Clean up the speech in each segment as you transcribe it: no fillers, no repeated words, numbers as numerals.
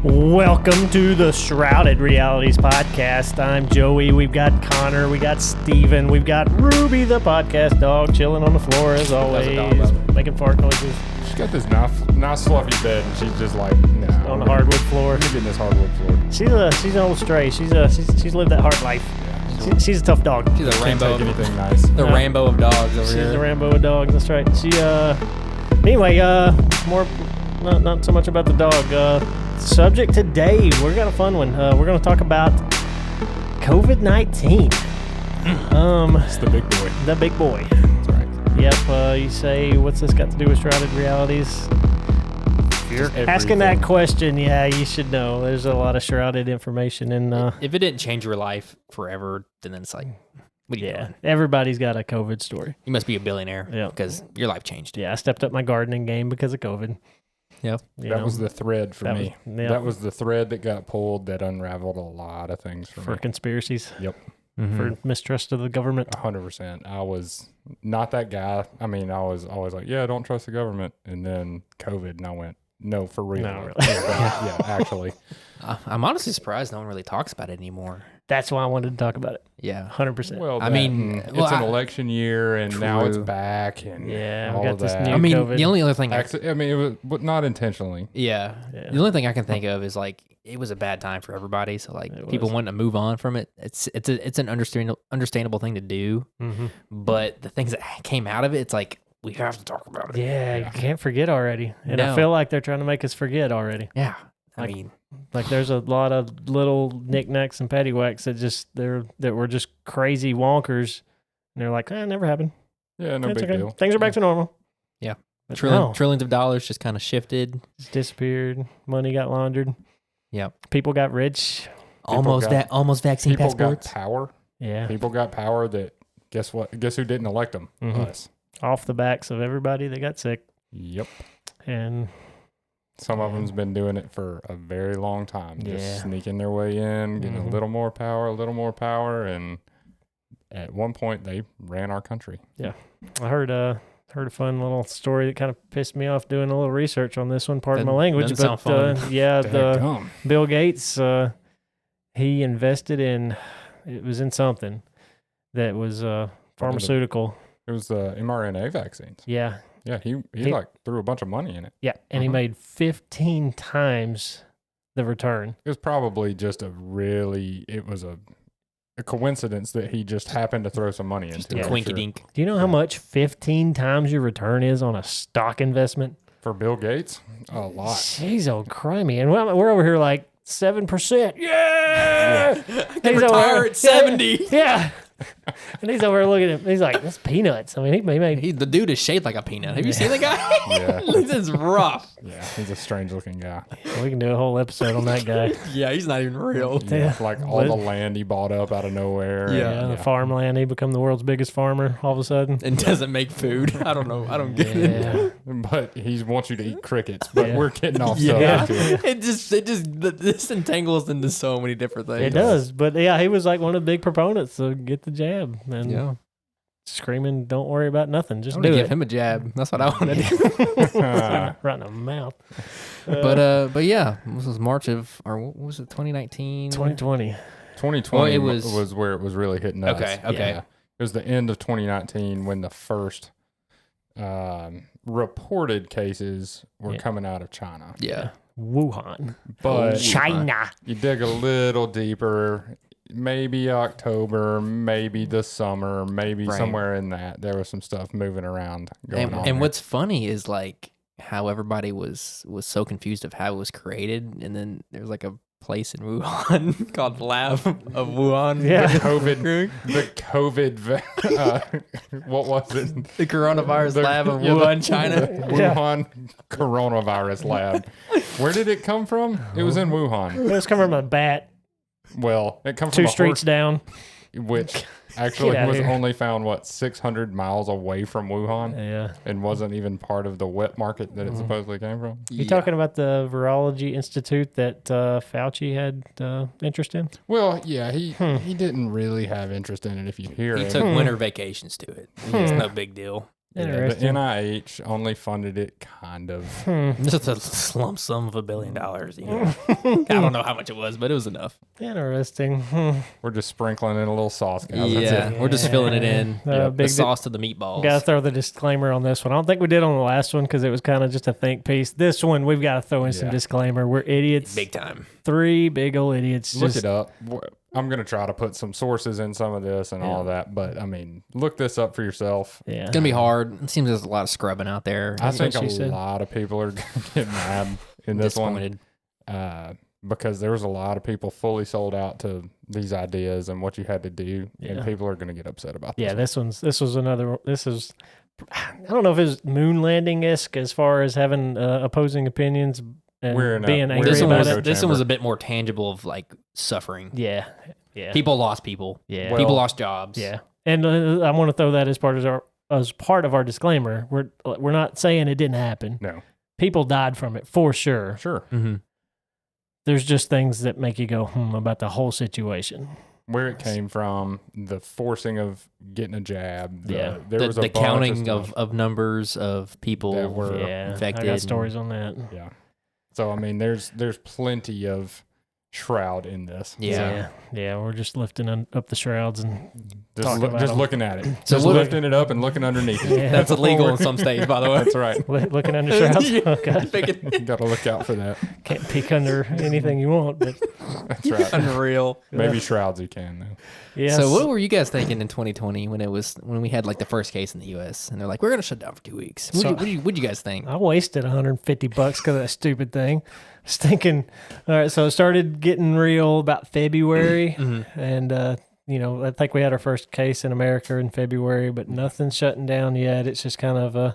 Welcome to the Shrouded Realities podcast. I'm Joey. We've got Connor. We got Steven. We've got Ruby, the podcast dog, chilling on the floor as always, making fart noises. She's got this nice fluffy bed, and she's just like, nah. On the hardwood floor. We're getting this hardwood floor. She's an old stray. She's lived that hard life. Yeah. She's a tough dog. She's a rainbow. Can't take anything nice. The rainbow of dogs over She's here. the Rambo of dogs. That's right. Anyway, more, not so much about the dog. Subject today, we got a fun one. We're going to talk about COVID-19. It's the big boy. The big boy. That's right. Yep. You say, what's this got to do with Shrouded Realities? If you're asking that question, yeah, you should know. There's a lot of shrouded information in. If it didn't change your life forever, then it's like, what are you doing? Everybody's got a COVID story. You must be a billionaire Yeah. because your life changed. Yeah, I stepped up my gardening game because of COVID. Yeah. That was the thread for me. Yeah. That was the thread that got pulled that unraveled a lot of things for me. Conspiracies. Yep. For mistrust of the government. 100%. I was not that guy. I mean, I was always like, yeah, don't trust the government. And then COVID, and I went, no, for real. No, really. Yeah, actually. I'm honestly surprised no one really talks about it anymore. That's why I wanted to talk about it. Yeah. 100%. Well, I mean, it's an election year, and now it's back, and Yeah, we all got of this that. new- I mean, COVID. the only other thing, I mean, it was, but not intentionally. yeah, the only thing I can think of is like it was a bad time for everybody. So like It people was. wanting to move on from it. It's an understandable thing to do. Mhm. But the things that came out of it, it's like we have to talk about it. Yeah, you can't forget already. And I No. feel like they're trying to make us forget already. Yeah. I Like- mean, Like there's a lot of little knickknacks and paddywhacks that were just crazy wonkers, and they're like, it never happened. Yeah, no It's big okay. deal. Things are back to normal. Yeah. But trillions of dollars just kind of shifted. just disappeared. Money got laundered. Yep. People got rich. Almost vaccine People passports. got power. Yeah, People got power that, guess what? Guess who didn't elect them? Mhm. Us. off the backs of everybody that got sick, Yep. and Some of them's been doing it for a very long time. Yeah. Just sneaking their way in, getting Mhm. a little more power, and at one point they ran our country. I heard a fun little story that kind of pissed me off doing a little research on this one. Pardon my language, doesn't but sound fun. yeah, Dadgum. Bill Gates, he invested in, it was in something that was pharmaceutical. It was the mRNA vaccines. Yeah. Yeah, he He- like threw a bunch of money in it. Yeah. And he Mhm. made 15 times the return. It was probably just a coincidence that he just happened to throw some money Just into a it. quinky Sure. dink. Do you know how much 15 times your return is on a stock investment? For Bill Gates, a lot. Jeez, oh, crimey. And we're over here like 7%. Yeah. He's over retire here- at 70. Yeah. And he's over here looking at him. He's like, that's peanuts. I mean, he made. The dude is shaped like a peanut. Have you seen the guy? Yeah. This is rough. Yeah, he's a strange looking guy. We can do a whole episode on that guy. Yeah, he's not even real. Yeah. Like all the land he bought up out of nowhere. Yeah. and- The farmland. He become the world's biggest farmer all of a sudden. And doesn't make food. I don't know. I don't get it. Yeah. But he wants you to eat crickets. But Yeah. we're getting off Yeah. subject here. This entangles into so many different things. It does. But yeah, he was like one of the big proponents. So get the jab. And Yeah. screaming, don't worry about nothing. Just I'm do gonna it. give him a jab. That's what I want to do. Right in the mouth. But yeah, this was March of, or what was it, 2019? 2020. 2020 Well, it was where it was really hitting us. Okay. Yeah. It was the end of 2019 when the first reported cases were Yeah. coming out of China. Yeah. Wuhan. But China. you dig a little deeper, maybe October, maybe the summer, maybe Right. somewhere in that, there was some stuff moving around going on. And there. what's funny is like how everybody was so confused of how it was created, and then there's like a place in Wuhan called Lab of Wuhan. Yeah. the COVID, what was it? The coronavirus The- lab of yeah, the- Wuhan, China. Yeah. Wuhan coronavirus lab. Where did it come from? It was in Wuhan. It was coming from a bat Well, it comes from 2 a streets down. horse, which actually Get outta was here. only found 600 miles away from Wuhan, Yeah. and wasn't even part of the wet market that it Mhm. supposedly came from. You talking about the Virology Institute that Fauci had interest in? Well, yeah, he didn't really have interest in it. If you hear He it, took winter vacations to it. It's no big deal. the Interesting. NIH only funded it kind of. Just a lump sum of $1 billion. You know, I don't know how much it was, but it was enough. Interesting. We're just sprinkling in a little sauce, guys. That's Yeah, it. we're just filling it in. Yeah, The big sauce to the meatballs. Got to throw the disclaimer on this one. I don't think we did on the last one because it was kind of just a think piece. This one, we've got to throw in some Yeah. disclaimer. We're idiots. Big time. 3 big old idiots. Look Just, it up. I'm going to try to put some sources in some of this and all that, but I mean, look this up for yourself. yeah. It's gonna be hard. It seems there's a lot of scrubbing out there. I think what a she said. lot of people are going to get mad in this one Disappointed. because there was a lot of people fully sold out to these ideas and what you had to do, Yeah. and people are going to get upset about Yeah, this. this was another. This is. I don't know if it was moon landing esque as far as having opposing opinions and We're in a- being we're angry This in one a about was it. echo this one was chamber. a bit more tangible of like suffering. Yeah, yeah, People lost people. yeah, Well, People lost jobs. yeah. And I want to throw that as part of our disclaimer. We're not saying it didn't happen. No, People died from it for sure. sure. Mm-hmm. There's just things that make you go about the whole situation. Where it came from, the forcing of getting a jab. Yeah. There was a The bunch counting of, of numbers of people that were Yeah, infected. I got stories on that. yeah. So I mean, there's plenty of shroud in this. Yeah. Yeah. We're just lifting up the shrouds and Just, Talk about just them. looking at it, So just what- lifting it up and looking underneath it. yeah, That's illegal in some states, by the way. That's right. looking under shrouds. Yeah. Oh, God. You got to look out for that. Can't peek under anything you want, but That's right. Unreal. Maybe shrouds you can though. yeah. So what were you guys thinking in 2020 when we had like the first case in the U.S. and they're like, we're gonna shut down for 2 weeks? What'd you guys think? I wasted $150 because of that stupid thing. I was thinking, all right, so it started getting real about February, and I think we had our first case in America in February, but nothing's shutting down yet. It's just kind of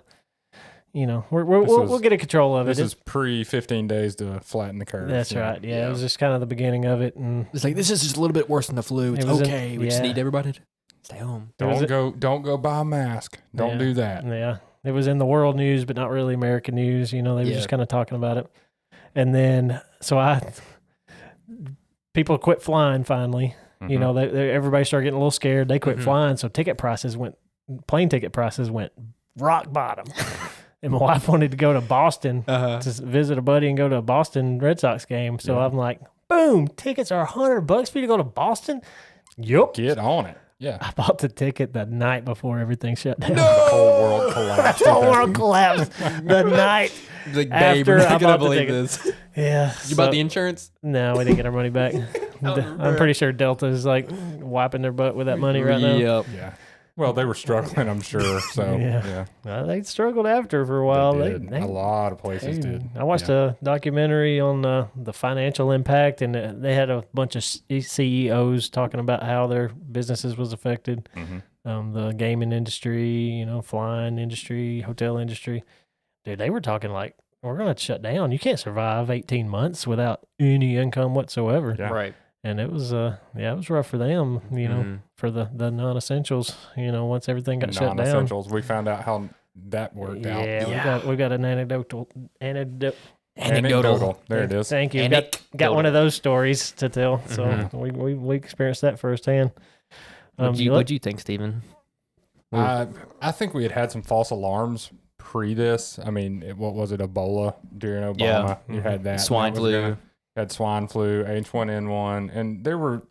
we'll get a control of This it. is pre 15 days to flatten the curve. That's Yeah. right. Yeah, it was just kind of the beginning of it, and It's like, this is just a little bit worse than the flu. It's It was okay. We just yeah. need everybody to stay home. was Don't go buy a mask. Don't Yeah. do that. yeah, it was in the world news, but not really American news. They were Yeah. just kind of talking about it, and then people quit flying finally. Mm-hmm. You know, everybody started getting a little scared. They quit Mhm. flying, so plane ticket prices went rock bottom. And my wife wanted to go to Boston to visit a buddy and go to a Boston Red Sox game. So Yeah. I'm like, boom, tickets are $100 for you to go to Boston. Yup. Get on it. Yeah. I bought the ticket the night before everything shut down. The whole world collapsed. The whole world collapsed the night. Like, After we're I not gonna bought the believe ticket. this. Yeah. You bought the insurance? No, we didn't get our money back. I'm pretty sure Delta is like wiping their butt with that money right now. Yep. Yeah. Well, they were struggling, I'm sure. So, Yeah. yeah. They struggled after for a while. They did. A lot of places did. I watched a documentary on the financial impact, and they had a bunch of CEOs talking about how their businesses was affected. Mhm. The gaming industry, flying industry, hotel industry. Dude, they were talking like, we're going to shut down. You can't survive 18 months without any income whatsoever. Yeah. Right. And it was it was rough for them, Mhm. for the non-essentials, once everything got shut down. Non-essentials. We found out how that worked out. Yeah, Yeah. we got an anecdotal. Anecdotal. There it is. Thank you. Got one of those stories to tell. So Mm-hmm. we experienced that firsthand. What'd you think, Stephen? I think we had some false alarms pre this. I mean, what was it? Ebola during Obama. Yeah. You had that. Swine That was flu. had swine flu, H1N1, and there were,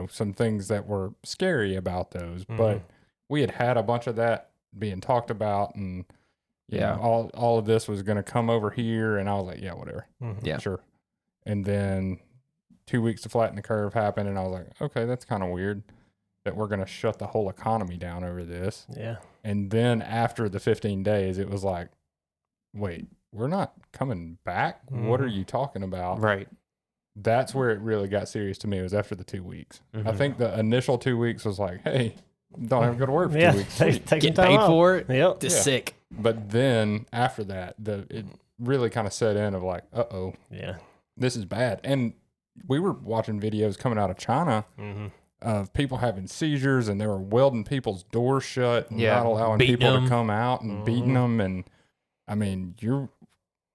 some things that were scary about those. But we had a bunch of that being talked about, and you Yeah. know, all of this was going to come over here, and I was like, yeah, whatever, Yeah. sure. And then 2 weeks to flatten the curve happened, and I was like, okay, that's kind of weird that we're going to shut the whole economy down over this. Yeah. And then after the 15 days, it was like, wait, we're not coming back? What are you talking about? Right. That's where it really got serious to me, was after the 2 weeks. I Mhm. think the initial 2 weeks was like, hey, don't have to go to work for Yeah. 2 weeks. Take, Sweet. take some Get time paid off. for it. Yep. Just sick. But then after that, it really kind of set in of like, uh-oh, Yeah. this is bad. And we were watching videos coming out of China of people having seizures, and they were welding people's doors shut and Yeah. not allowing Beating people them. to come out and beating them. And I mean,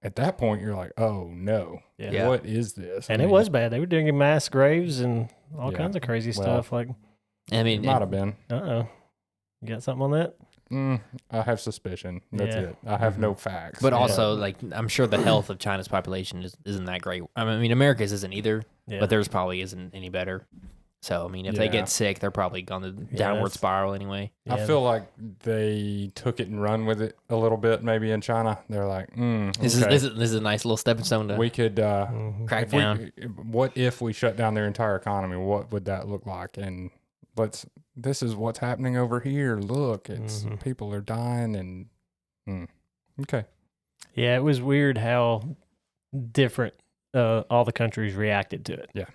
at that point, you're like, oh no, Yeah. what is this? And I it mean, was bad. They were doing mass graves and all Yeah. kinds of crazy Well, stuff. Like, I mean, It might have been. you got something on that? I have suspicion. That's Yeah. it. I have no facts. But also, like, I'm sure the health of China's population isn't that great. I mean, America's isn't either, Yeah. but theirs probably isn't any better. So, I mean, if they Yeah. get sick, they're probably gone the downward that's- spiral anyway. I Yeah. feel like they took it and run with it a little bit, maybe in China. They're like, This okay, is a nice little stepping stone to we could. Mhm. crack If we- down. what if we shut down their entire economy? What would that look like? And this is what's happening over here. Look, it's Mhm. people are dying and okay. Yeah, it was weird how different all the countries reacted to it. Yeah.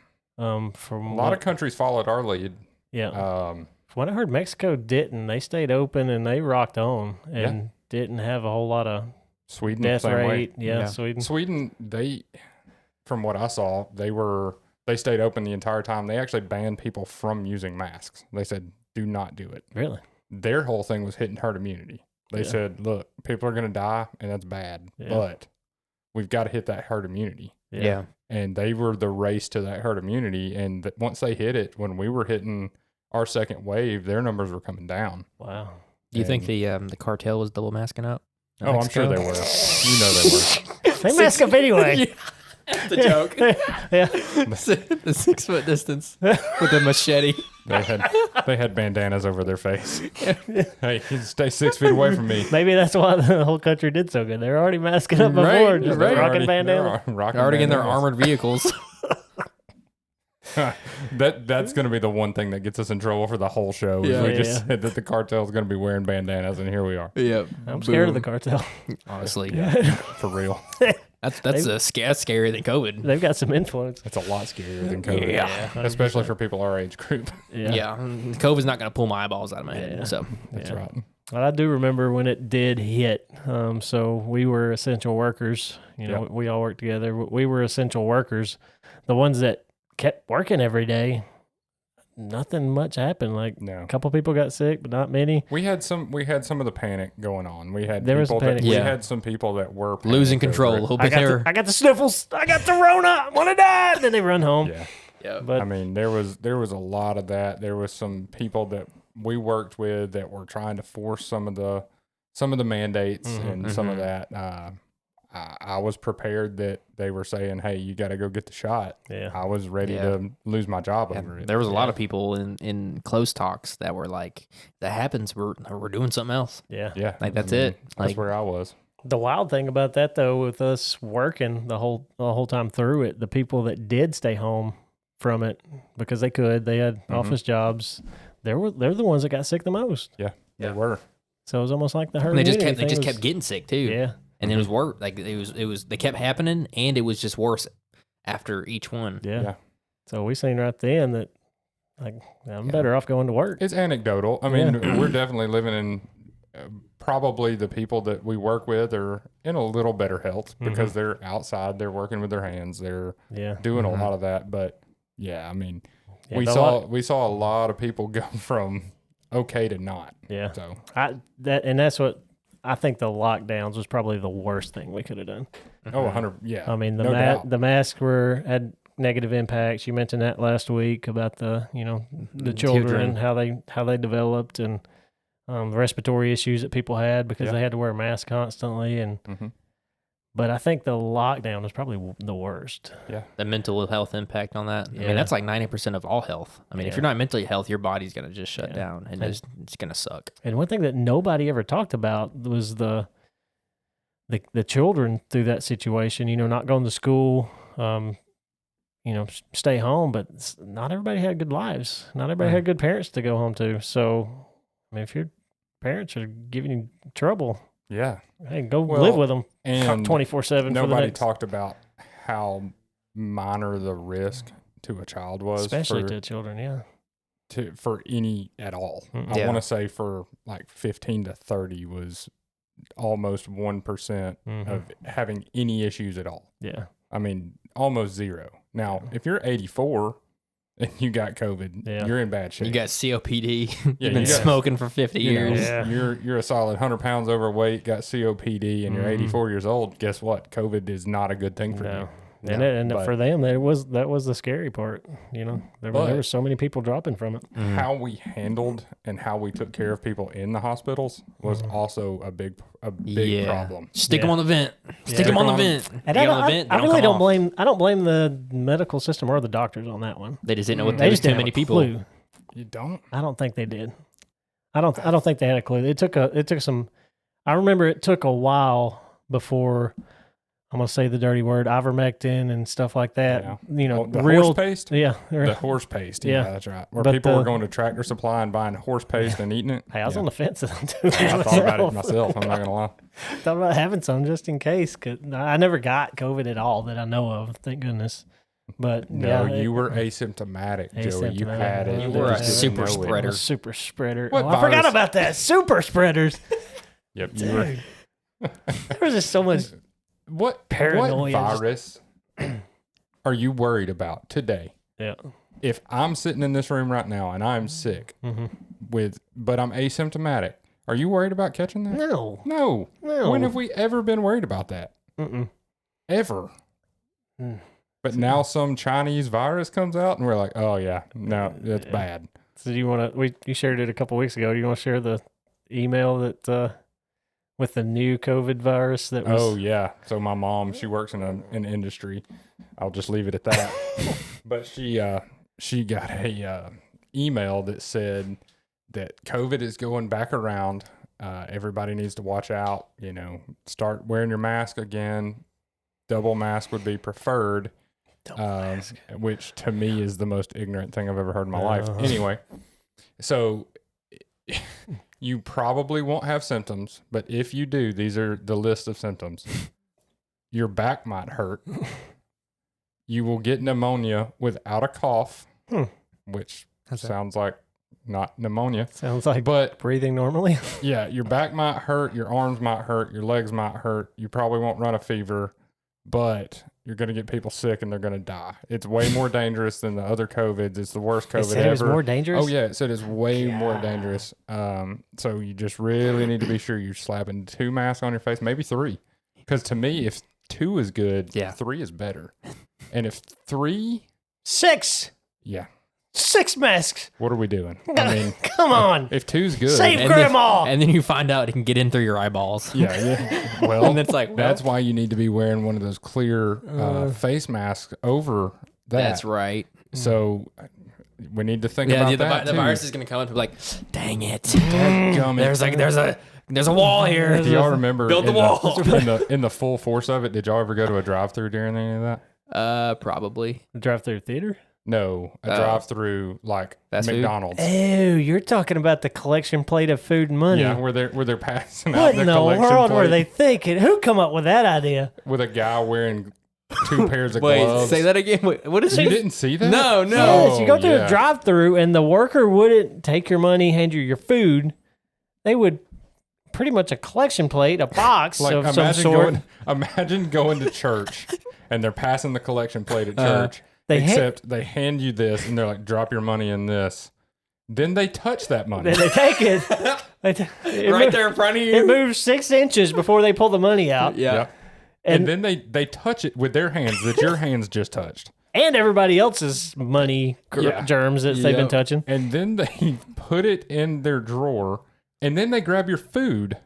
From A lot of countries followed our lead. yeah. Um, From what I heard, Mexico didn't. They stayed open and they rocked on and didn't have a whole lot of Sweden, death same way. rate. Yeah, Yeah. Sweden. Sweden, from what I saw, they stayed open the entire time. They actually banned people from using masks. They said, do not do it. Really? Their whole thing was hitting herd immunity. They Yeah. said, look, people are going to die and that's bad, Yeah. but we've got to hit that herd immunity. Yeah. And they were the race to that herd immunity. And once they hit it, when we were hitting our second wave, their numbers were coming down. Wow. Do you think And- the cartel was double masking up? in Oh, I'm sure they Mexico? were. You know they were. They mask up anyway. That's the joke. Yeah. The 6 foot distance with a machete. They had bandanas over their face. Hey, you stay 6 feet away from me. Maybe that's why the whole country did so good. They were already masking up before, Right, just right. rocking bandanas. They're rocking They're already in their bandanas. armored vehicles. That's going to be the one thing that gets us in trouble for the whole show. is Yeah. we just Yeah. said that the cartel is going to be wearing bandanas, and here we are. Yeah. I'm scared of the cartel. Honestly. For real. That's scarier than COVID. They've got some influence. It's a lot scarier than COVID. Yeah. Especially for people our age group. Yeah. COVID's not going to pull my eyeballs out of my head. Yeah. So, That's Yeah. right. Well, I do remember when it did hit. So we were essential workers. You know, Yep. we all worked together. We were essential workers. The ones that kept working every day, nothing much happened. Like No. a couple people got sick, but not many. We had some of the panic going on. We had There was people panic. that we Yeah. had some people that were losing panicked over control. it. Hoping they're. I got the sniffles. I got the Rona. I want to die. And then they run home. Yeah. Yeah. But I mean, there was a lot of that. There was some people that we worked with that were trying to force some of the mandates Mhm. and some of Mhm. that. I was prepared that they were saying, "Hey, you got to go get the shot." yeah. I was ready Yeah. to lose my job Yeah, over it. there was a lot Yeah. of people in close talks that were like, "That happens, we're doing something else." Yeah. Yeah, Like that's I mean, it. That's Like where I was. The wild thing about that though, with us working the whole time through it, the people that did stay home from it because they had Mhm. office jobs, they're the ones that got sick the most. They Yeah. were. So it was almost like the herd and they just immunity kept thing was- kept getting sick too. Yeah. And it was worse. Like it was they kept happening, and it was just worse after each one. Yeah. Yeah. So we seen right then that like I'm Yeah. better off going to work. It's anecdotal. I mean, we're definitely living in. Probably the people that we work with are in a little better health because they're outside, they're working with their hands, they're Yeah. doing Mhm. a lot of that. But yeah, I mean, Yeah, we the saw lot- we saw a lot of people go from okay to not. Yeah. So That's what I think the lockdowns was probably the worst thing we could have done. oh, 100. Yeah, I mean no doubt. the masks had negative impacts. You mentioned that last week about the the children, how they developed and the respiratory issues that people had because Yeah. they had to wear a mask constantly. And Mhm. but I think the lockdown was probably the worst. The mental health impact on that. I Yeah. mean, that's like 90% of all health. I mean, if Yeah. you're not mentally healthy, your body's gonna just shut Yeah. down and And- it's gonna suck. And one thing that nobody ever talked about was the children through that situation. Not going to school. Stay home, but not everybody had good lives. Not everybody had good parents to go home to. So, I mean, if your parents are giving you trouble, Yeah, hey, go Well, live with them and 24/7 for the nobody next, talked about how minor the risk to a child was, especially for, to children. Yeah, for any at all. Mm. I Yeah. want to say for like 15 to 30 was almost 1% Mhm. of having any issues at all. yeah, I mean, almost zero. Now, if you're 84 and you got COVID, Yeah. you're in bad shape. You got COPD. Yeah, You've been you got- smoking for 50 You know, years. Yeah. you're a solid 100 pounds overweight, got COPD, and you're Mhm. 84 years old. Guess what? COVID is not a good thing for no, you. And, No, and but for them, that was the scary part. You know, there were so many people dropping from it. how we handled and how we took care of people in the hospitals was also a big problem. Stick them on the vent. Stick Yeah. them on the Stick 'em vent. And Get I, on the vent. I they really come don't off. blame. I don't blame the medical system or the doctors on that one. They just didn't know what They there was just too didn't many have a people. clue. You don't? I don't think they did. I don't think they had a clue. It took some. I remember it took a while before. I'm gonna say the dirty word, ivermectin and stuff like that. Yeah. You know, The real horse paste? Yeah. The horse paste. Yeah. Yeah, that's right. Where But people were going to Tractor Supply and buying horse paste and eating it. Hey, I was Yeah. on the fence too. I thought about it myself. I'm not going to lie. Thought about having some just in case. Cause I never got COVID at all that I know of. Thank goodness. But No, yeah, you were asymptomatic, Joey. You had it. You were a just didn't super know it. spreader. super spreader. What Oh, I forgot virus? about that. Super spreaders. Yep. You were. Dude, there was just so much. What Paranoia virus are you worried about today? Yeah. If I'm sitting in this room right now and I'm sick but I'm asymptomatic, are you worried about catching that? No. No. No. When have we ever been worried about that? Mm-mm. Ever. Mm. But now some Chinese virus comes out and we're like, oh yeah, no, that's bad. So do you want to? You shared it a couple weeks ago. Do you want to share the email that with the new COVID virus that was? Oh yeah. So my mom, she works in an industry. I'll just leave it at that. But she got a email that said that COVID is going back around. Everybody needs to watch out. You know, start wearing your mask again. Double mask would be preferred. Which to me is the most ignorant thing I've ever heard in my life. Anyway, so you probably won't have symptoms, but if you do, these are the list of symptoms. Your back might hurt. You will get pneumonia without a cough, which sounds like not pneumonia. Sounds like But breathing normally. yeah, your back might hurt, your arms might hurt, your legs might hurt. You probably won't run a fever, but you're going to get people sick and they're going to die. It's way more dangerous than the other COVIDs. It's the worst COVID It said ever. it was more dangerous. Oh yeah, it said it's way more dangerous. So you just really need to be sure you're slapping 2 masks on your face, maybe 3. Because to me, if 2 is good, 3 is better. And if 3, 6 yeah, 6 masks. what are we doing? I mean, Come on. if 2's good, Save And grandma. and then you find out it can get in through your eyeballs. yeah. Well, And it's like, that's why you need to be wearing one of those clear face masks over that. That's right. So we need to think Yeah, about the that the too. virus is gonna come up and be like, dang it. Dadgummit. There's a wall here. Do y'all remember Build the in wall. in the full force of it? Did y'all ever go to a drive-through during any of that? Probably. Drive through theater. No, a Oh. drive-through like Fast food? McDonald's. Oh, you're talking about the collection plate of food and money. Yeah, where they're passing What out in their the collection world were plate they thinking? Who come up with that idea? with a guy wearing 2 pairs of Wait, gloves. say that again. Wait, what is You it? didn't see that? No, no. Yes, you go through yeah. a drive-through, and the worker wouldn't take your money, hand you your food. They would pretty much a collection plate, a box Like of some sort. imagine going to church and they're passing the collection plate at church. they ha- except they hand you this and they're like, drop your money in this. Then they touch that money. Then they take it. It Right mo- there in front of It you. moves 6 inches before they pull the money out. Yeah. Yep. And then they touch it with their hands that your hands just touched. And everybody else's money Yeah. germs that they've been Yep. touching. And then they put it in their drawer and then they grab your food,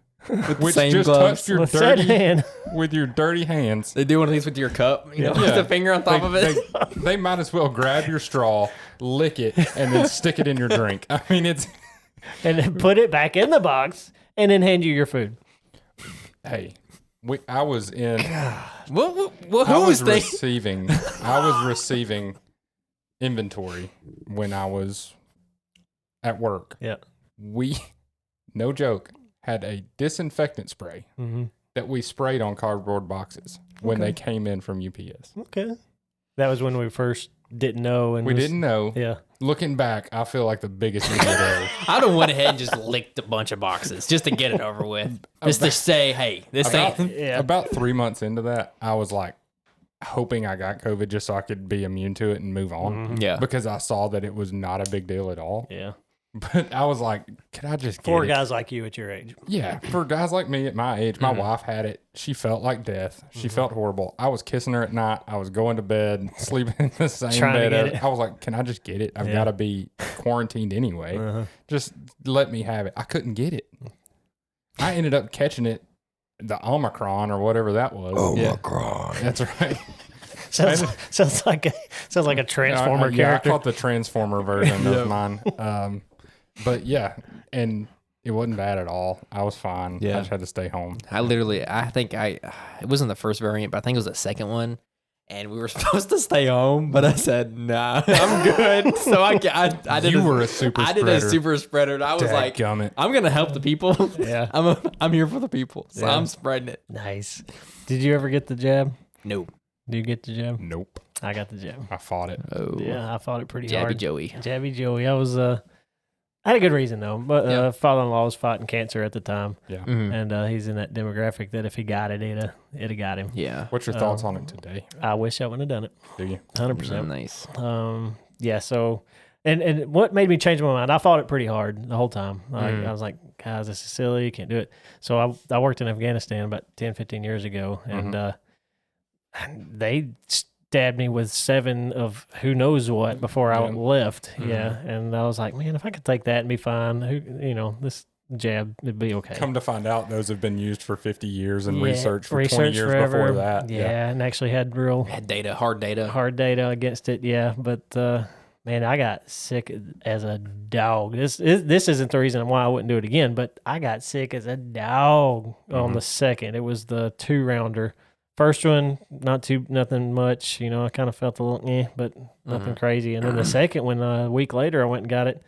which same just gloves. touched your With that dirty hand. with your dirty hands. They do one of these with your cup. You know, Yeah. with the finger on top of it. They might as well grab your straw, lick it, and then stick it in your drink. I mean, it's And then put it back in the box and then hand you your food. hey, I was in. What, I who was was they? receiving inventory when I was at work. Yeah. We, no joke, had a disinfectant spray Mm-hmm. that we sprayed on cardboard boxes when they came in from UPS. Okay. That was when we first didn't know. And We didn't know. Yeah. Looking back, I feel like the biggest idiot ever. I'd have went ahead and just licked a bunch of boxes just to get it over with. Just to say, hey, this About, ain't. Yeah. about 3 months into that, I was like hoping I got COVID just so I could be immune to it and move on. Yeah. Because I saw that it was not a big deal at all. Yeah. But I was like, "Can I just get For it?" guys like you at your age. Yeah, for guys like me at my age, my wife had it. She felt like death. She felt horrible. I was kissing her at night. I was going to bed, sleeping in the same Trying to bed. get As, it. I was like, "Can I just get it? I've Yeah. got to be quarantined anyway. Just let me have it." I couldn't get it. I ended up catching it, the Omicron or whatever that was. Omicron. That's right. Sounds like a Transformer Yeah, I character. caught the Transformer version of mine. But yeah, and it wasn't bad at all. I was fine. Yeah. I just had to stay home. I think it wasn't the first variant, but I think it was the second one. And we were supposed to stay home, but I said, nah, I'm good. So I did You were a super I did a spreader. super spreader. And I was like, Dadgummit. I'm going to help the people. Yeah. I'm here for the people. So Yeah. I'm spreading it. Nice. Did you ever get the jab? No. Did you get the jab? Nope. I got the jab. I fought it. Oh. Yeah, I fought it pretty Jabby hard. Joey. Jabby Joey. I was I had a good reason though. But Yeah. father-in-law was fighting cancer at the time, Yeah. Mhm. and he's in that demographic that if he got it, it'd have got him. Yeah. What's your thoughts on it today? I wish I wouldn't have done it. Do you? 100%. Nice. Yeah. So, and what made me change my mind? I fought it pretty hard the whole time. Mm. I was like, guys, this is silly. You can't do it. So I worked in Afghanistan about 10, 15 years ago, and they stabbed me with 7 of who knows what before I Yeah. left. Yeah. And I was like, man, if I could take that and be fine, this jab would be okay. Come to find out, those have been used for 50 years and Yeah, researched for 20 research years forever. before that. Yeah, and actually had real Had data, hard data. hard data against it. Yeah, but man, I got sick as a dog. This isn't the reason why I wouldn't do it again, but I got sick as a dog on the second. It was the 2-rounder. First one, nothing much. I kind of felt a little but nothing crazy. And then the second one, a week later, I went and got it.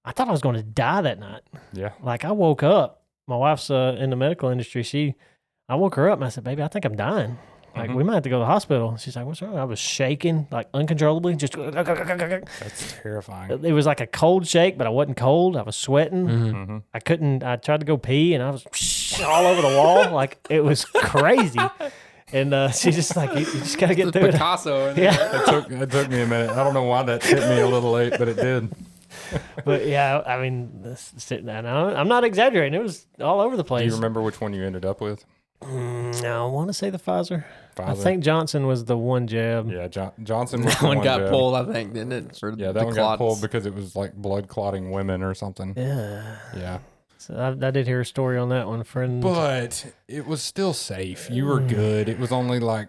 I thought I was going to die that night. Yeah. Like I woke up. My wife's in the medical industry. I woke her up and I said, "Baby, I think I'm dying. Like we might have to go to the hospital." She's like, "What's wrong?" I was shaking like uncontrollably. Just That's terrifying. it was like a cold shake, but I wasn't cold. I was sweating. Mm-hmm. I couldn't. I tried to go pee, and I was all over the wall. Like it was crazy. And she's just like, you just gotta get through it. Picasso. In Yeah, It took me a minute. I don't know why that hit me a little late, but it did. but yeah, I mean, I'm not exaggerating. It was all over the Do place. you remember which one you ended up with? No, I want to say the Pfizer. I Pfizer? think Johnson was the one jab. Yeah, Johnson was That the one got jab. pulled, I think, didn't it? For Yeah, the that one got clots. pulled because it was like blood clotting women or something. Yeah. Yeah. So I did hear a story on that one, friend. But it was still safe. You were good. It was only like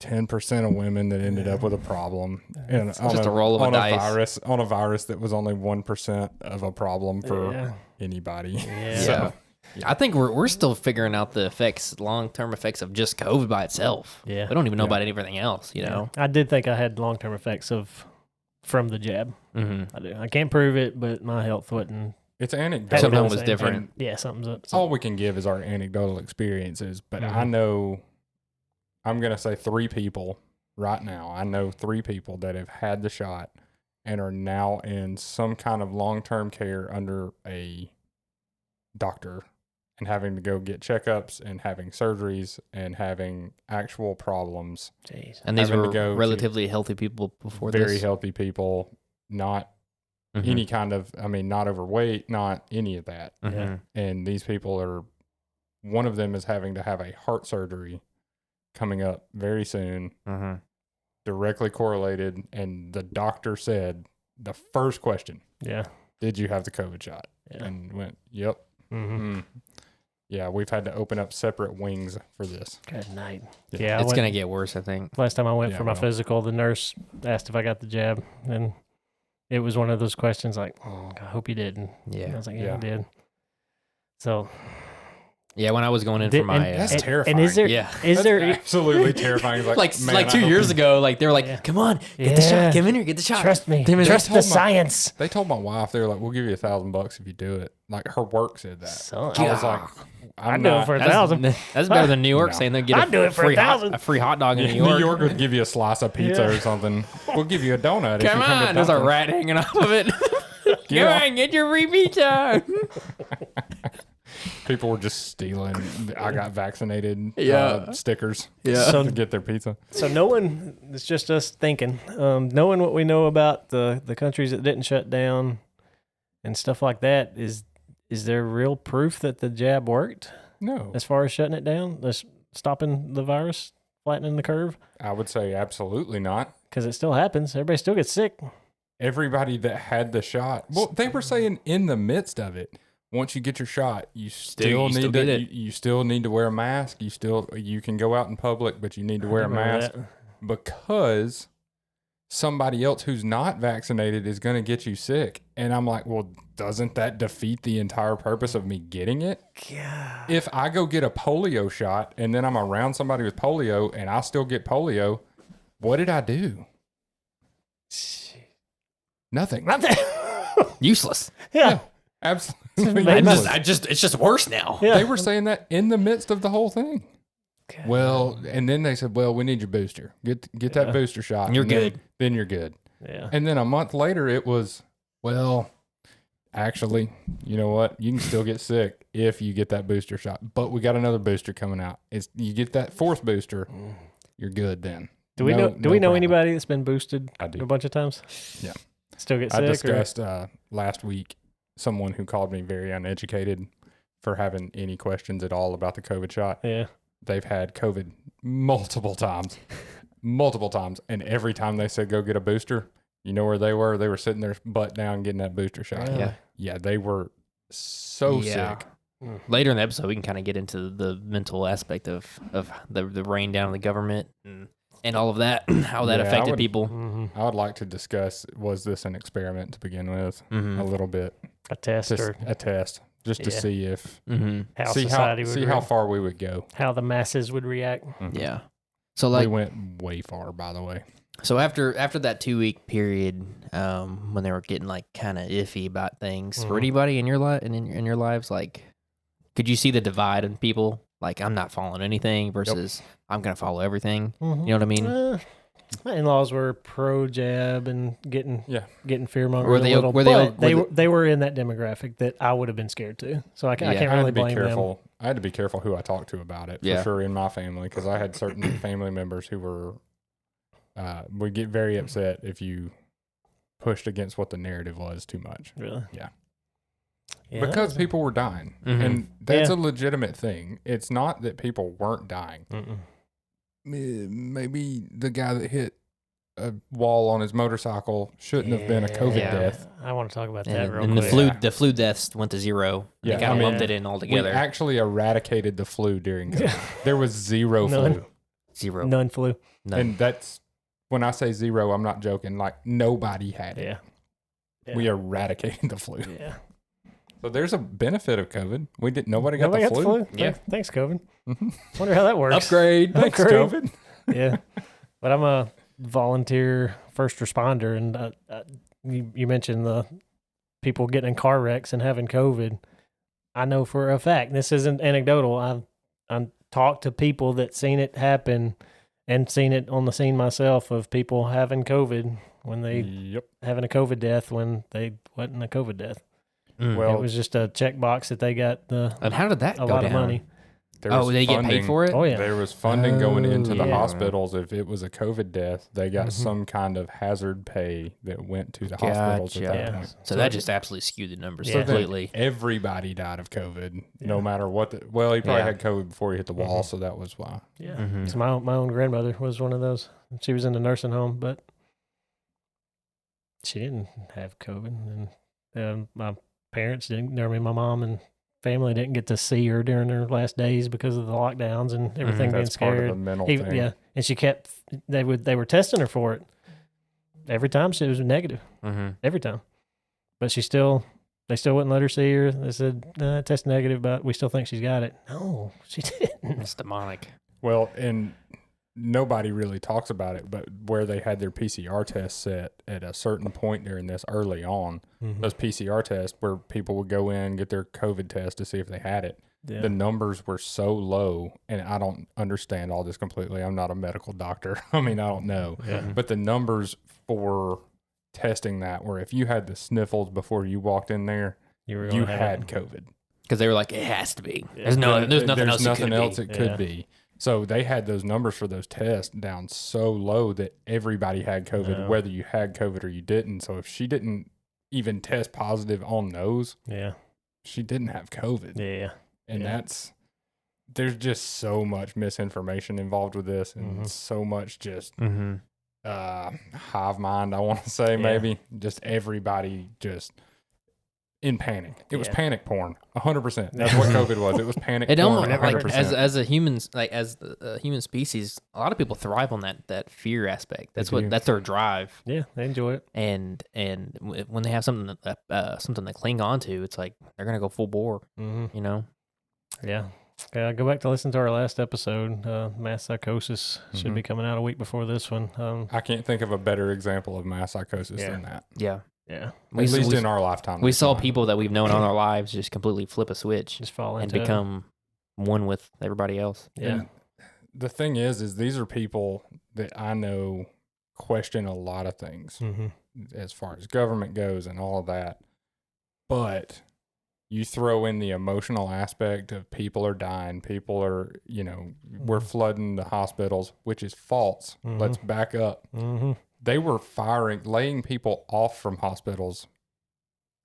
10% of women that ended up with a problem. And on just a roll of a on dice. On a virus that was only 1% of a problem for Yeah. anybody. Yeah. So, I think we're still figuring out the long-term effects of just COVID by itself. Yeah. We don't even know about anything else, you know? I did think I had long-term effects from the jab. Mm-hmm. I do. I can't prove it, but my health wouldn't. it's anecdotal. Something was was same. different. Yeah, something's up. All we can give is our anecdotal experiences. But I Mhm. know, I'm going to say 3 people right now. I know 3 people that have had the shot and are now in some kind of long-term care under a doctor and having to go get checkups and having surgeries and having actual problems. Jeez. And these Having to were go to relatively healthy people before Very this. healthy people, not Mhm. any kind of, not overweight, not any of that. Mhm. Yeah. And these people are, one of them is having to have a heart surgery coming up very soon, Mhm. directly correlated. And the doctor said, the first question, Yeah. did you have the COVID shot? Yeah. And went, yep. Mm-hmm. Mm. Yeah, we've had to open up separate wings for this. Good night. Yeah. Yeah, I It's went- going to get worse, I think. Last time I went Yeah, for my well. physical, the nurse asked if I got the jab, and it was one of those questions like, I hope you didn't. And I Yeah. was like, yeah, Yeah. I did. So Yeah, when I was going in Did- for my... and- That's and- terrifying. And is there Yeah. is there Absolutely terrifying. It's man, like I 2 don't years think- ago, like they were like, Yeah. "Come on, get the Yeah. shot. Come in here, get the shot." trust me, Damn it, trust they the told my- science. They told my wife, they were like, we'll give you $1,000 if you do it. Like her work said that. Son. I was like, I'd I'm do it not. for That's, 1,000. that's better than New York No. saying they'll get I'd do it for free $1,000. a free hot dog in Yeah, New York. New York would give you a slice of pizza Yeah. or something. We'll give you a donut. if Come you come to on, there's a Dunkin'. rat hanging off of it. Yeah. Come on, get your free pizza. People were just stealing. I got vaccinated. Yeah. Stickers. Yeah. to get their pizza. So knowing, it's just us thinking, knowing what we know about the countries that didn't shut down, and stuff like that, is there real proof that the jab worked No, as far as shutting it down, stopping the virus, flattening the curve? I would say absolutely not. Because it still happens. Everybody still gets sick. Everybody that had the shot, well, they were saying in the midst of it, once you get your shot, you still need get to it. you still need to wear a mask. You can go out in public, but you need to wear a Remember mask that. because somebody else who's not vaccinated is going to get you sick. And I'm like, well, doesn't that defeat the entire purpose of me getting it? God. If I go get a polio shot and then I'm around somebody with polio and I still get polio, what did I do? Nothing. Useless. Yeah. Absolutely. Maybe useless. It's just worse now. Yeah. They were saying that in the midst of the whole thing. God. Well, and then they said, well, we need your booster. Get that Yeah. booster shot. You're and then- good. Then you're good. Yeah. And then a month later, it was, well, actually, you know what? You can still get sick if you get that booster shot. But we got another booster coming out. You get that fourth booster, you're good then. Do we No- know? no Do we know problem. anybody that's been boosted I do. a bunch of times? Yeah. Still get I sick? discussed last week someone who called me very uneducated for having any questions at all about the COVID shot. Yeah. They've had COVID multiple times. And every time they said go get a booster, you know where they were? They were sitting there butt down getting that booster shot. Really? Yeah. Yeah, they were so Yeah. sick. Later in the episode, we can kind of get into the mental aspect of the rain down of the government and all of that, how that Yeah, I affected would- people. Mm-hmm. I would like to discuss, was this an experiment to begin with? Mm-hmm. A little bit. A test Just or a test. Just to Yeah. see if Mm-hmm. how see society how would see how far we would go. how the masses would react. Yeah. So We like, went way far, by the way. so after that 2-week period, when they were getting like kind of iffy about things, for Mhm. anybody in your in your lives, like, could you see the divide in people? Like, I'm not following anything versus I'm gonna follow everything. Mm-hmm. You know what I mean? My in-laws were pro jab and getting fear mongering. Were they- a little, were they all- but were they were in that demographic that I would have been scared too. So I can't Yeah. really I had to be blame them. careful. I had to be careful who I talked to about it, for Yeah. sure, in my family, because I had certain family members who were would get very upset if you pushed against what the narrative was too much, Really? Yeah. Yeah, because people were dying, Mhm. and that's Yeah. a legitimate thing. It's not that people weren't dying. Mm-mm. Maybe the guy that hit a wall on his motorcycle shouldn't have been a COVID Yeah. death. I want to talk about that And, real and the quick. flu Yeah. the flu deaths went to zero. Yeah, They kind I of mean, lumped it in all We together. actually eradicated the flu during COVID. There was zero None. flu. Zero. None flew. None. And that's when I say zero, I'm not joking. Like nobody had it. Yeah. We eradicated the flu. Yeah. So there's a benefit of COVID. Nobody got Nobody the flu. Yeah. Thanks, COVID. Mhm. Wonder how that works. Upgrade. Thanks, Upgrade. COVID. Yeah. But I'm a volunteer first responder, and you mentioned the people getting in car wrecks and having COVID. I know for a fact, this isn't anecdotal. I've talked to people that seen it happen and seen it on the scene myself of people having COVID when they Yep. having a COVID death when they wasn't a COVID death. Mm. Well, It was just a checkbox that they got and how did that a go lot down? of money. There Oh, was they get paid funding- for it? Oh yeah. There was funding going into the yeah. hospitals. If it was a COVID death, they got Mhm. some kind of hazard pay that went to the hospitals at that Gotcha. point. So that just absolutely skewed the numbers Yeah. So then completely. Everybody died of COVID, no Yeah. matter what. He probably Yeah. had COVID before he hit the wall, Mhm. so that was why. Yeah. Mhm. So my own grandmother was one of those. She was in the nursing home, but she didn't have COVID. And my parents didn't. I mean, my mom and family didn't get to see her during her last days because of the lockdowns and everything being That's part of scared. the mental Even- thing. yeah, and she kept. They were testing her for it every time. She was negative Mm-hmm. every time, but they still wouldn't let her see her. They said test negative, but we still think she's got it. No, she didn't. It's demonic. Well, and nobody really talks about it, but where they had their PCR tests set at a certain point during this early on, Mhm. those PCR tests where people would go in, get their COVID test to see if they had it. Yeah. The numbers were so low, and I don't understand all this completely. I'm not a medical doctor. I mean, I don't know. Yeah. But the numbers for testing that were if you had the sniffles before you walked in there, You were you gonna have had it. COVID. Because they were like, it has to be. Yeah. There's nothing else. It be. could Yeah. be. So they had those numbers for those tests down so low that everybody had COVID, No. whether you had COVID or you didn't. So if she didn't even test positive on those, Yeah. she didn't have COVID. Yeah. And Yeah. there's just so much misinformation involved with this, and so much just Mm-hmm. hive mind, I want to say, Yeah. maybe. Just everybody just in panic. It was Yeah. panic porn, 100%. That's what COVID was. It was panic It porn, almost like 100%. as a humans, like as a human species, a lot of people thrive on that fear aspect. do. That's their drive. Yeah. They enjoy it. And when they have something to cling on to, it's like they're gonna go full bore. Mm-hmm. You know. Yeah. Go back to listen to our last episode. Mass psychosis should be coming out a week before this one. I can't think of a better example of mass psychosis Yeah. than that. Yeah. Yeah. At least in our lifetime. We it's saw not. people that we've known all our lives just completely flip a switch Just fall and into it. become one with everybody else. Yeah. And the thing is these are people that I know question a lot of things Mm-hmm. as far as government goes and all of that. But you throw in the emotional aspect of people are dying, people are, we're flooding the hospitals, which is false. Mhm. Let's back up. Mm-hmm. They were laying people off from hospitals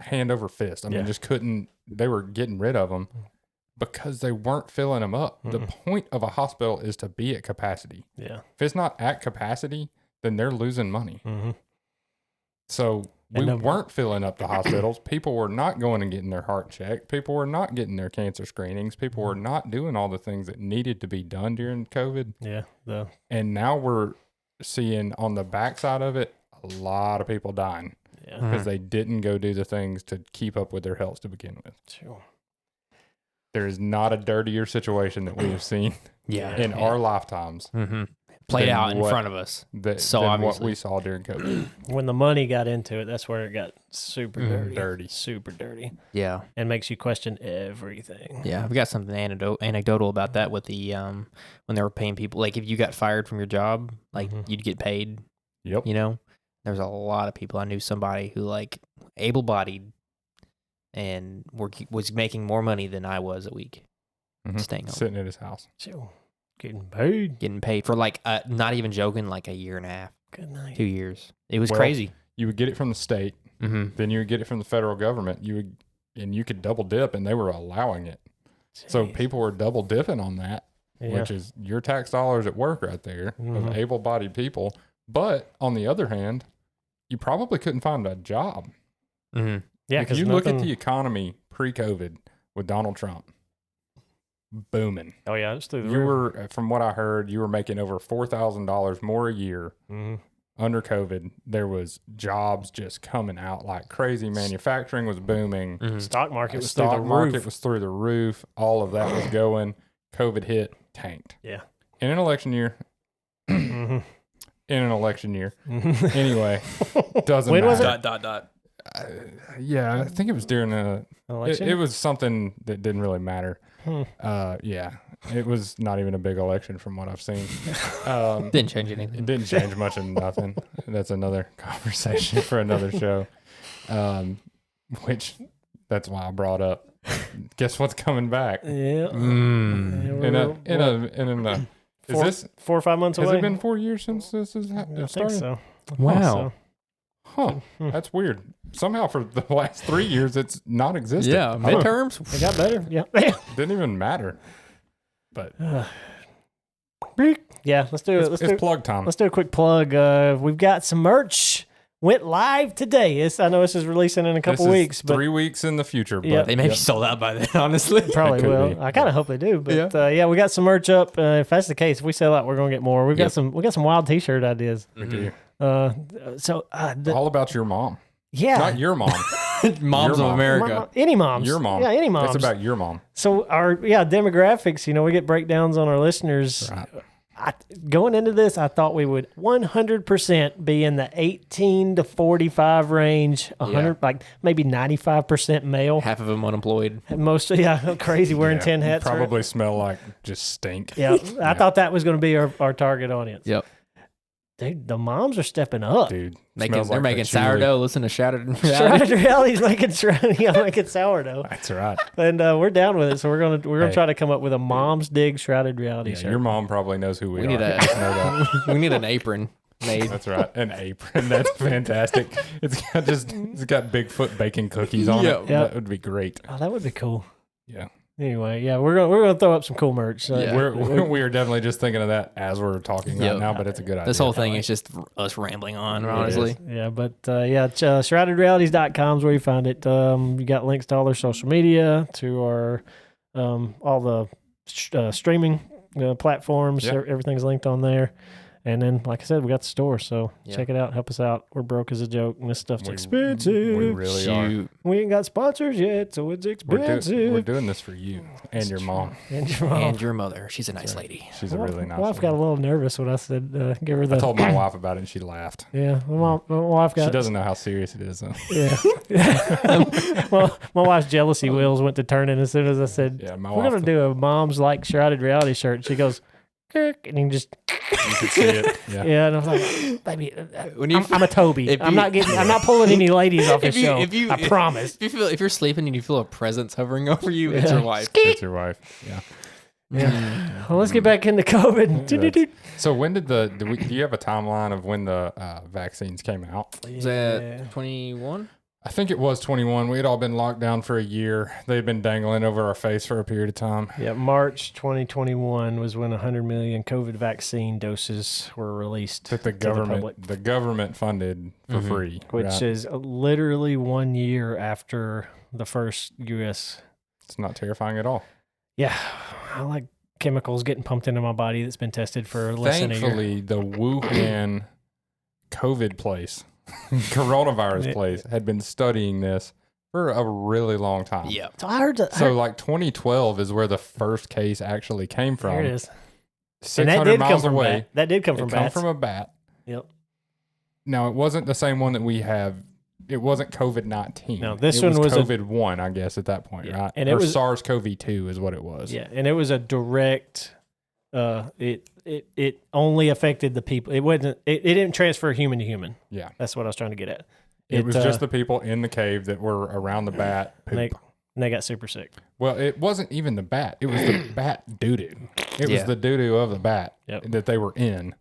hand over fist. I mean, they were getting rid of them because they weren't filling them up. The point of a hospital is to be at capacity. Yeah. If it's not at capacity, then they're losing money. Mm-hmm. So we And weren't filling up the hospitals. People were not going and getting their heart checked. People were not getting their cancer screenings. People were not doing all the things that needed to be done during COVID. Yeah. And now we're seeing on the backside of it, a lot of people dying Yeah. because they didn't go do the things to keep up with their health to begin with. Sure. There is not a dirtier situation that we have seen Yeah. in our lifetimes Mm-hmm. Played Then out in what- front of us. than So what obviously. we saw during COVID. When the money got into it, that's where it got super dirty. Dirty. Super dirty. Yeah. And makes you question everything. Yeah. I've got something anecdotal about that with the when they were paying people. Like if you got fired from your job, like you'd get paid. Yep. You know, there's a lot of people. I knew somebody who like able-bodied and was making more money than I was a week Mhm. staying home, Sitting at his house. Sure. Getting paid. getting paid for like not even joking, like a year and a half, Good night. 2 years. It was Well, crazy. You would get it from the state, Mm-hmm. then you would get it from the federal government. You could double dip, and they were allowing it. So Jeez. people were double dipping on that, Yeah. which is your tax dollars at work right there Mhm. of able-bodied people. But on the other hand, you probably couldn't find a job. Mm-hmm. Yeah. If 'cause you look at nothing- the economy pre-COVID with Donald Trump, booming. Oh, yeah. It's through the You roof. were, from what I heard, you were making over $4,000 more a year Mhm. under COVID. There was jobs just coming out like crazy. Manufacturing was booming. Mm-hmm. Stock market The was through stock the market roof. was through the roof. All of that was going. COVID hit, tanked. Yeah. In an election year. Mhm. In an election year. Mhm. Anyway, doesn't When was matter. Dot. Yeah, I think it was during a. Election? It was something that didn't really matter. Hmm. Yeah, it was not even a big election from what I've seen. Didn't change It anything. didn't change much of nothing. That's another conversation for another show. Which that's why I brought up. Guess what's coming back? Yeah. Mm. Yeah, Is this 4 or 5 months has away? it been 4 years since this has I think started? so. Wow. Huh? That's weird. Somehow for the last 3 years it's not existed. Yeah, midterms. It got better. Yeah. Didn't even matter. But Yeah. Let's do it. it's plug time. Let's do a quick plug. We've got some merch. Went live today. I know this is releasing in a couple This is weeks, but 3 weeks in the future. But Yeah. They may be sold out by then, honestly. probably could will. be. I kind of hope they do. But yeah, we got some merch up. If that's the case, if we sell out, we're gonna get more. We got some wild T-shirt ideas. we do. So All about your mom. yeah, Not your mom. Moms Your of mom. America. any moms, Your mom. yeah, any moms. It's about your mom. So our demographics. We get breakdowns on our listeners. Right. Going into this, I thought we would 100% be in the 18 to 45 range. 100, like maybe 95% male. Half of them unemployed. Most, crazy wearing Yeah, 10 hats. right? Probably smell like just stink. Yeah, I thought that was going to be our target audience. Yep. Dude, the moms are stepping up. Dude. They're smells like making patchouli. sourdough. Listen to Shrouded Shrouded Reality's making sourdough, That's right. and we're down with it. So we're gonna Hey. try to come up with a mom's dig Shrouded Reality Yeah, shirt. your mom probably knows who we We are. need Just know that. we need an apron. made. That's right. An apron. That's fantastic. It's got Bigfoot bacon cookies on Yeah. it. Yeah. That would be great. Oh, that would be cool. Yeah. Anyway, yeah, we're gonna throw up some cool merch. So Yeah. We are definitely just thinking of that as we're talking right Yep. now, but it's a good idea. This whole thing is just us rambling on, It honestly. is. Yeah, but shroudedrealities.com is where you find it. You got links to all their social media, to our all the streaming platforms. Yep. Everything's linked on there. And then, like I said, we got the store, so Yeah. check it out. Help us out. We're broke as a joke, and this stuff's We expensive. really are. Shoot. We ain't got sponsors yet, so it's We're expensive. doing this for you and your mom. And your mom. And your mother. She's a nice lady. She's a really nice My wife got a woman. little nervous when I said, give her the. I told my wife about it and she laughed. Yeah, my wife got. She doesn't know how serious it is, though. Yeah. Well, my wife's jealousy wheels went to turning as soon as I said, Yeah, my we're wife. going to do a mom's like shrouded reality shirt. And she goes, "Kirk," and you just, You could see it. Yeah. yeah. And I was like, baby, When you I'm a Toby. if I'm you- not pulling any ladies off the If you- show. if you- I promise. if you're sleeping and you feel a presence hovering over you, it's Yeah. your wife. It's your wife. Yeah. Yeah. Well, let's get back into COVID. So when did do you have a timeline of when the vaccines came out? Was that 21? I think it was 21. We had all been locked down for a year. They'd been dangling over our face for a period of time. Yeah, March 2021 was when 100 million COVID vaccine doses were released That the to the public. government funded for free. Which right? is literally 1 year after the first U.S. It's not terrifying at all. Yeah, I like chemicals getting pumped into my body that's been tested for less than a year. Thankfully, the Wuhan COVID place, coronavirus Yeah. place, had been studying this for a really long time. Yeah. So I heard that. So like 2012 is where the first case actually came from. there it is. And 600 that did come miles from away. bat. That did come It from come bats. from a bat. Yep. Now it wasn't the same one that we have. It wasn't COVID-19. No, this it one was a- COVID-1, I guess, at that point, Yeah. right? And it or was- SARS-CoV-2 is what it was. Yeah, and it was a direct. It only affected the people. It wasn't. It didn't transfer human to human. Yeah. That's what I was trying to get at. It was just the people in the cave that were around the bat poop. And they got super sick. Well, it wasn't even the bat. It was the bat doo-doo. It was Yeah. the doo-doo of the bat Yep. that they were in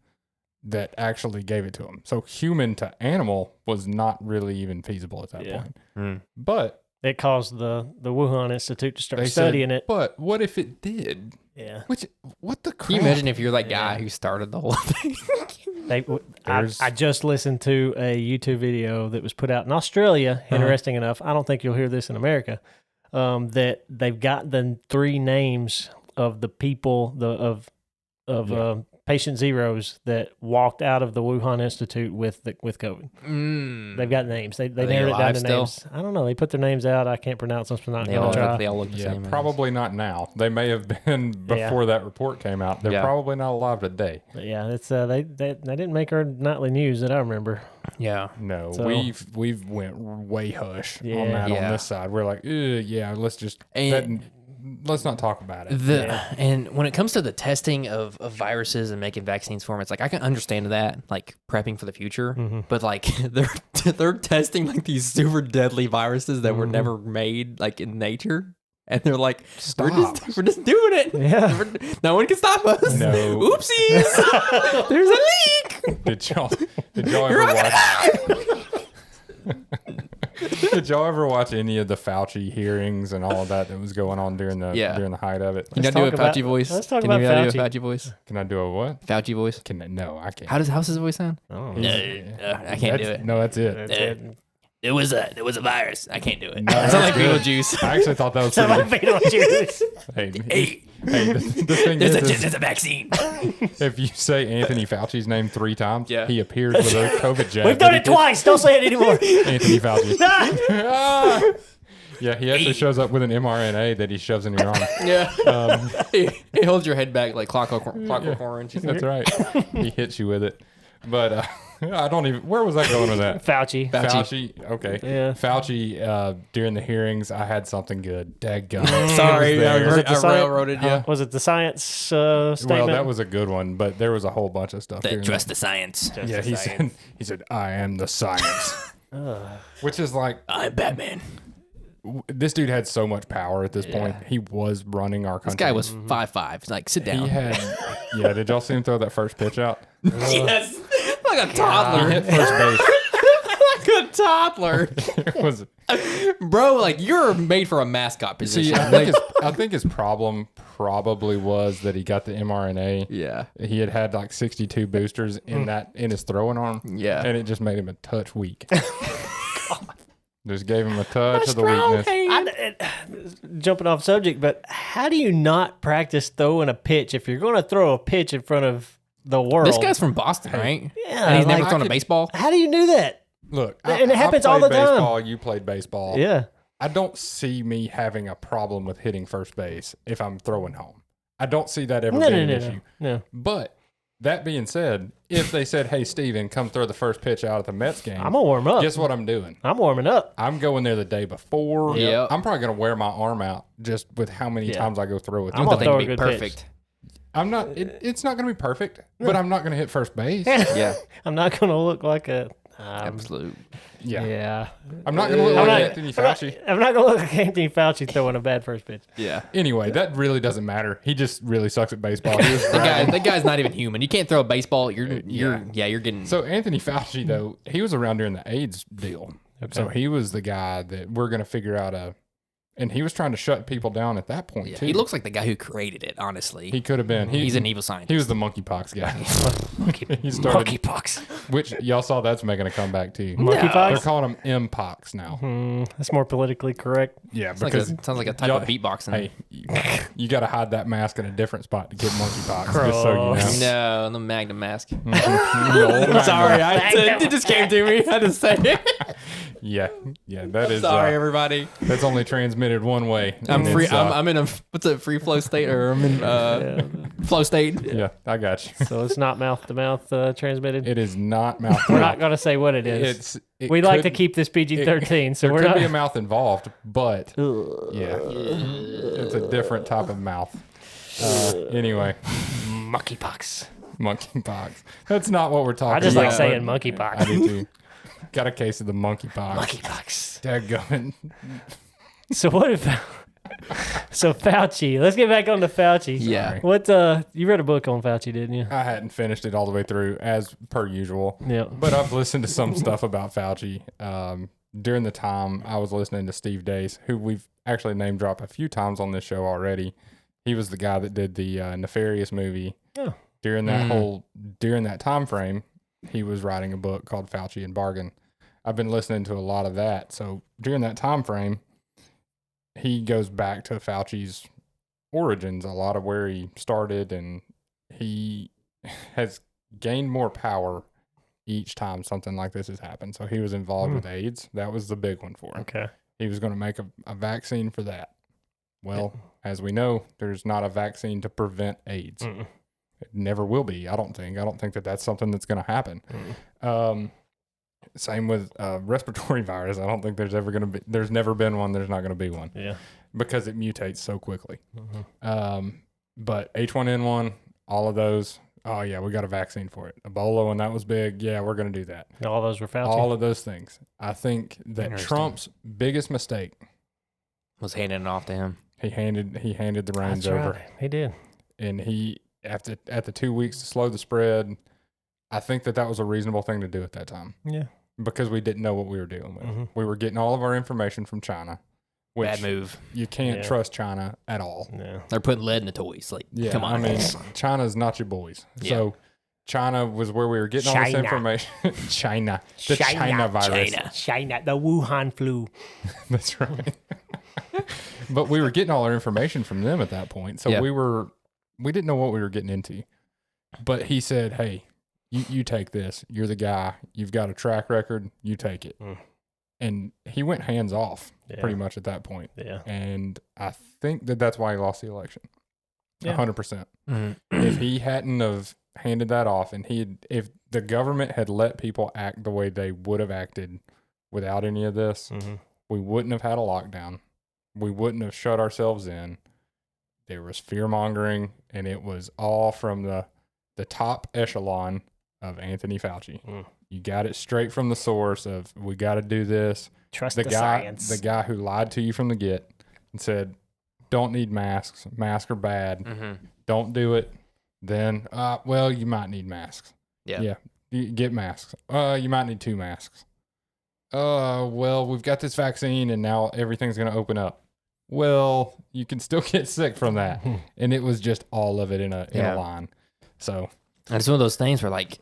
that actually gave it to them. So human to animal was not really even feasible at that Yeah. point. But It caused the Wuhan Institute to start they studying said, it. but what if it did? Yeah. What the crap? Can you imagine if you're that guy Yeah. who started the whole thing? There's- I just listened to a YouTube video that was put out in Australia. Interesting enough, I don't think you'll hear this in America. That they've got the 3 names of the people patient zeros that walked out of the Wuhan Institute with COVID. They've got names. They Are they narrowed it down alive to still? names. I don't know. They put their names out. I can't pronounce them, so I'm not They going all to look, try. they all look the Yeah, same. probably not now. They may have been before that report came out. They're Yeah. probably not alive today. But yeah, it's they didn't make our nightly news that I remember. Yeah. No, So- we've went way hush on Yeah. that on Yeah. this side. We're like, yeah, let's just And- let's not talk about it. And when it comes to the testing of viruses and making vaccines for them, it's like I can understand that, like prepping for the future. But like they're testing like these super deadly viruses that were never made like in nature, and they're like, we're just doing it. Yeah. No one can stop us. No. Oopsies. There's a leak. Did y'all ever watch? Did y'all ever watch any of the Fauci hearings and all of that was going on during the height of it? Can I Let's do a talk about- Fauci voice? let's talk Can about you do a Fauci. Fauci voice? Can I do a what? Fauci voice. No, I can't. How's his voice sound? Oh, I can't do it. No, that's it. that's it. There was a virus. I can't do it. No, I sound like that's good. Beetlejuice. I actually thought that was Sound like pretty. Beetlejuice. Hey, the thing is, a vaccine. if you say Anthony Fauci's name 3 times, Yeah. he appears with a COVID jab. We've that done he it gets- twice. Don't say it anymore. Anthony Fauci. Ah! Yeah, he actually shows up with an mRNA that he shoves in your arm. Yeah. He holds your head back like clockwork orange. That's right. He hits you with it. But I don't even. Where was I going with that? Fauci. Fauci. Okay. Yeah. Fauci. During the hearings, I had something good. Daggum. Sorry, It was there. Was it the I science- railroaded you. Was it the science statement? Well, that was a good one, but there was a whole bunch of stuff. during Trust that. the science. Yeah, he said, I am the science. Which is like, I'm Batman. this dude had so much power at this point. He was running our country. This guy was 5'5". Like, sit down. He had, yeah, did y'all see him throw that first pitch out? Yes. like a He toddler. hit first base. Like a toddler. It was Bro, like you're made for a mascot position. See, I think his problem probably was that he got the mRNA. Yeah. He had like 62 boosters in his throwing arm. Yeah. And it just made him a touch weak. Just gave him a touch of the weakness. Jumping off subject, but how do you not practice throwing a pitch if you're going to throw a pitch in front of the world? This guy's from Boston, right? Yeah, And he's never like- thrown a baseball? How do you do that? Look, And it happens I all played the time. baseball, you played baseball. Yeah. I don't see me having a problem with hitting first base if I'm throwing home. I don't see that ever being an issue. No. But that being said, if they said, "Hey, Steven, come throw the first pitch out at the Mets game," I'm going to warm up. guess what I'm doing? I'm warming up. I'm going there the day before. Yep. I'm probably going to wear my arm out just with how many Yeah. times I go through it. I'm The gonna thing throw to a be good pitch. perfect. I'm not. It's not going to be perfect, but I'm not going to hit first base. Yeah. I'm not going to look like a. Absolute. Yeah. Yeah. I'm not going to look I'm like not- Anthony Fauci. I'm not going to look like Anthony Fauci throwing a bad first pitch. Yeah. Anyway, that really doesn't matter. He just really sucks at baseball. He was That guy's not even human. You can't throw a baseball. You're getting. So Anthony Fauci, though, he was around during the AIDS deal. So he was the guy that we're going to figure out and he was trying to shut people down at that point, too. he looks like the guy who created it, honestly. He could have been. He's an evil scientist. He was the monkeypox guy. He started, Monkeypox. which y'all saw that's making a comeback, too. Monkeypox? They're calling him Mpox now. That's more politically correct. Yeah, It's like because sounds like a type y'all- of beatboxing. hey, you got to hide that mask in a different spot to get monkeypox, just so you know. No, the Magnum mask. The old man. Sorry, it just came to me. I had to say it. Yeah, that is. Sorry, everybody. That's only transmitted one way. I'm and free. it's, I'm in a what's a free flow state, or I'm in flow state. Yeah, I got you. So it's not mouth to mouth transmitted. It is not mouth. We're not going to say what it is. It We like to could- keep this PG-13, so There we're could not. be a mouth involved, but yeah, it's a different type of mouth. Anyway, Monkeypox. monkeypox. That's not what we're talking I just about. like saying but monkeypox. I do too. Got a case of the monkeypox. Monkeypox. Dadgummit. So what if? So Fauci. Let's get back on to Fauci. Yeah. What? You read a book on Fauci, didn't you? I hadn't finished it all the way through, as per usual. Yeah. But I've listened to some stuff about Fauci. During the time I was listening to Steve Dace, who we've actually name dropped a few times on this show already. He was the guy that did the Nefarious movie. Oh. During that time frame, he was writing a book called Fauci and Bargain. I've been listening to a lot of that. So during that time frame, he goes back to Fauci's origins, a lot of where he started, and he has gained more power each time something like this has happened. So he was involved with AIDS. That was the big one for him. Okay. He was going to make a vaccine for that. Well, as we know, there's not a vaccine to prevent AIDS. Mm-mm. It never will be, I don't think. I don't think that that's something that's going to happen. Same with respiratory virus. I don't think there's ever going to be, there's never been one, there's not going to be one. Yeah. Because it mutates so quickly. But H1N1, all of those, oh yeah, we got a vaccine for it. Ebola, when that was big, yeah, we're going to do that. All those were Fauci. All of those things. I think that Interesting. Trump's biggest mistake, Was handing it off to him. he handed the reins That's over, right. He did. and he after 2 weeks to slow the spread. I think that was a reasonable thing to do at that time Yeah. because we didn't know what we were dealing with. Mhm. We were getting all of our information from China, which Bad move. you can't Yeah. trust China at all. Yeah. They're putting lead in the toys. Like, Yeah, come on. I mean, China's not your boys. Yeah. So China was where we were getting all this China. information. China. The China virus. China. The Wuhan flu. That's right. But we were getting all our information from them at that point. So Yeah. we didn't know what we were getting into. But he said, hey, you take this. You're the guy. You've got a track record. You take it. Mm. And he went hands off Yeah. pretty much at that point. Yeah. And I think that's why he lost the election. Yeah. 100%. Mhm. If he hadn't have handed that off and if the government had let people act the way they would have acted without any of this, Mhm. we wouldn't have had a lockdown. We wouldn't have shut ourselves in. There was fear mongering, and it was all from the top echelon of Anthony Fauci. Mm. You got it straight from the source of we got to do this. Trust The the guy, science. the guy who lied to you from the get and said, "Don't need masks. Masks are bad. Mhm. Don't do it." Then, well, you might need masks. Yeah. Yeah. You get masks. You might need 2 masks. Well, we've got this vaccine and now everything's going to open up. Well, you can still get sick from that. And it was just all of it in a line. So And it's one of those things where, like,